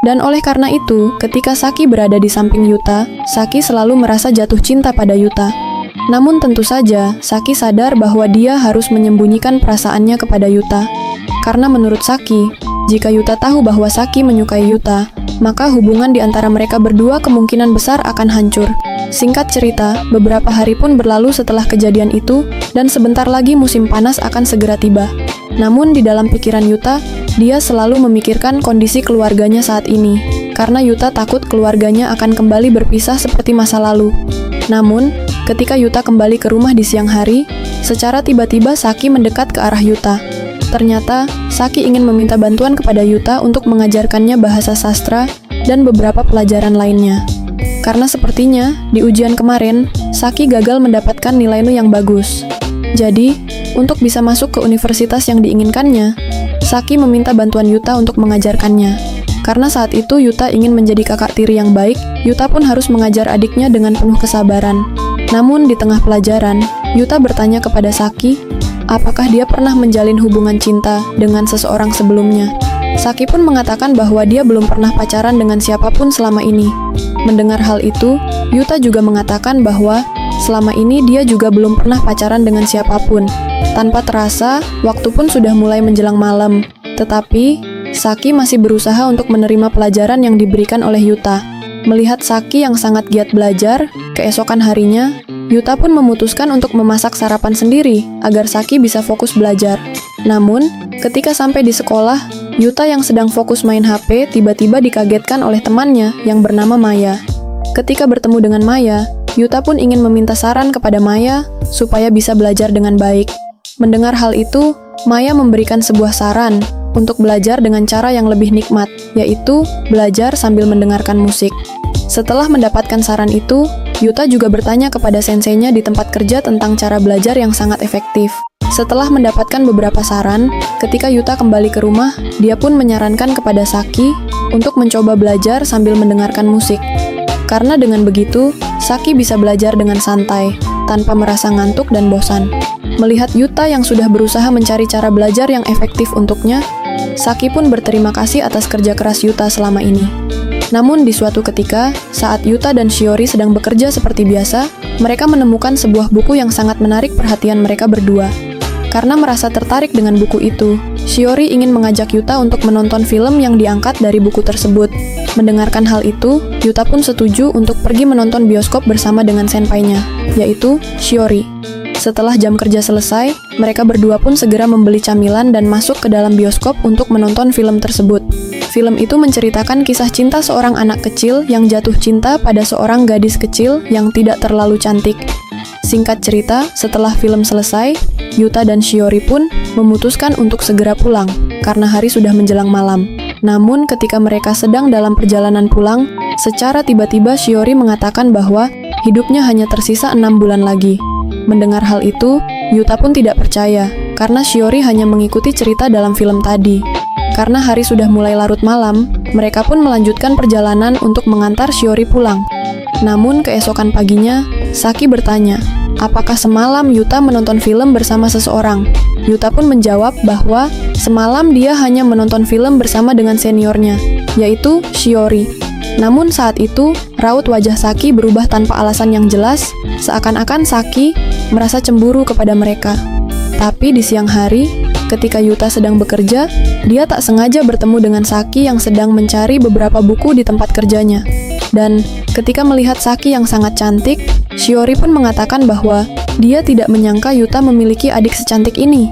Dan oleh karena itu, ketika Saki berada di samping Yuta, Saki selalu merasa jatuh cinta pada Yuta. Namun tentu saja, Saki sadar bahwa dia harus menyembunyikan perasaannya kepada Yuta. Karena menurut Saki, jika Yuta tahu bahwa Saki menyukai Yuta, maka hubungan di antara mereka berdua kemungkinan besar akan hancur. Singkat cerita, beberapa hari pun berlalu setelah kejadian itu, dan sebentar lagi musim panas akan segera tiba. Namun di dalam pikiran Yuta, dia selalu memikirkan kondisi keluarganya saat ini, karena Yuta takut keluarganya akan kembali berpisah seperti masa lalu. Namun, ketika Yuta kembali ke rumah di siang hari, secara tiba-tiba Saki mendekat ke arah Yuta. Ternyata, Saki ingin meminta bantuan kepada Yuta untuk mengajarkannya bahasa sastra dan beberapa pelajaran lainnya. Karena sepertinya, di ujian kemarin, Saki gagal mendapatkan nilai yang bagus. Jadi, untuk bisa masuk ke universitas yang diinginkannya, Saki meminta bantuan Yuta untuk mengajarkannya. Karena saat itu Yuta ingin menjadi kakak tiri yang baik, Yuta pun harus mengajar adiknya dengan penuh kesabaran. Namun di tengah pelajaran, Yuta bertanya kepada Saki, apakah dia pernah menjalin hubungan cinta dengan seseorang sebelumnya. Saki pun mengatakan bahwa dia belum pernah pacaran dengan siapapun selama ini. Mendengar hal itu, Yuta juga mengatakan bahwa selama ini dia juga belum pernah pacaran dengan siapapun. Tanpa terasa, waktu pun sudah mulai menjelang malam. Tetapi, Saki masih berusaha untuk menerima pelajaran yang diberikan oleh Yuta. Melihat Saki yang sangat giat belajar, keesokan harinya, Yuta pun memutuskan untuk memasak sarapan sendiri agar Saki bisa fokus belajar. Namun, ketika sampai di sekolah, Yuta yang sedang fokus main HP tiba-tiba dikagetkan oleh temannya yang bernama Maya. Ketika bertemu dengan Maya, Yuta pun ingin meminta saran kepada Maya supaya bisa belajar dengan baik. Mendengar hal itu, Maya memberikan sebuah saran untuk belajar dengan cara yang lebih nikmat, yaitu belajar sambil mendengarkan musik. Setelah mendapatkan saran itu, Yuta juga bertanya kepada senseinya di tempat kerja tentang cara belajar yang sangat efektif. Setelah mendapatkan beberapa saran, ketika Yuta kembali ke rumah, dia pun menyarankan kepada Saki untuk mencoba belajar sambil mendengarkan musik. Karena dengan begitu, Saki bisa belajar dengan santai, tanpa merasa ngantuk dan bosan. Melihat Yuta yang sudah berusaha mencari cara belajar yang efektif untuknya, Saki pun berterima kasih atas kerja keras Yuta selama ini. Namun di suatu ketika, saat Yuta dan Shiori sedang bekerja seperti biasa, mereka menemukan sebuah buku yang sangat menarik perhatian mereka berdua. Karena merasa tertarik dengan buku itu, Shiori ingin mengajak Yuta untuk menonton film yang diangkat dari buku tersebut. Mendengarkan hal itu, Yuta pun setuju untuk pergi menonton bioskop bersama dengan senpainya, yaitu Shiori. Setelah jam kerja selesai, mereka berdua pun segera membeli camilan dan masuk ke dalam bioskop untuk menonton film tersebut. Film itu menceritakan kisah cinta seorang anak kecil yang jatuh cinta pada seorang gadis kecil yang tidak terlalu cantik. Singkat cerita, setelah film selesai, Yuta dan Shiori pun memutuskan untuk segera pulang, karena hari sudah menjelang malam. Namun ketika mereka sedang dalam perjalanan pulang, secara tiba-tiba Shiori mengatakan bahwa hidupnya hanya tersisa 6 bulan lagi. Mendengar hal itu, Yuta pun tidak percaya, karena Shiori hanya mengikuti cerita dalam film tadi. Karena hari sudah mulai larut malam, mereka pun melanjutkan perjalanan untuk mengantar Shiori pulang. Namun keesokan paginya, Saki bertanya, apakah semalam Yuta menonton film bersama seseorang? Yuta pun menjawab bahwa semalam dia hanya menonton film bersama dengan seniornya, yaitu Shiori. Namun saat itu, raut wajah Saki berubah tanpa alasan yang jelas, seakan-akan Saki merasa cemburu kepada mereka. Tapi di siang hari, ketika Yuta sedang bekerja, dia tak sengaja bertemu dengan Saki yang sedang mencari beberapa buku di tempat kerjanya. Dan ketika melihat Saki yang sangat cantik, Shiori pun mengatakan bahwa dia tidak menyangka Yuta memiliki adik secantik ini.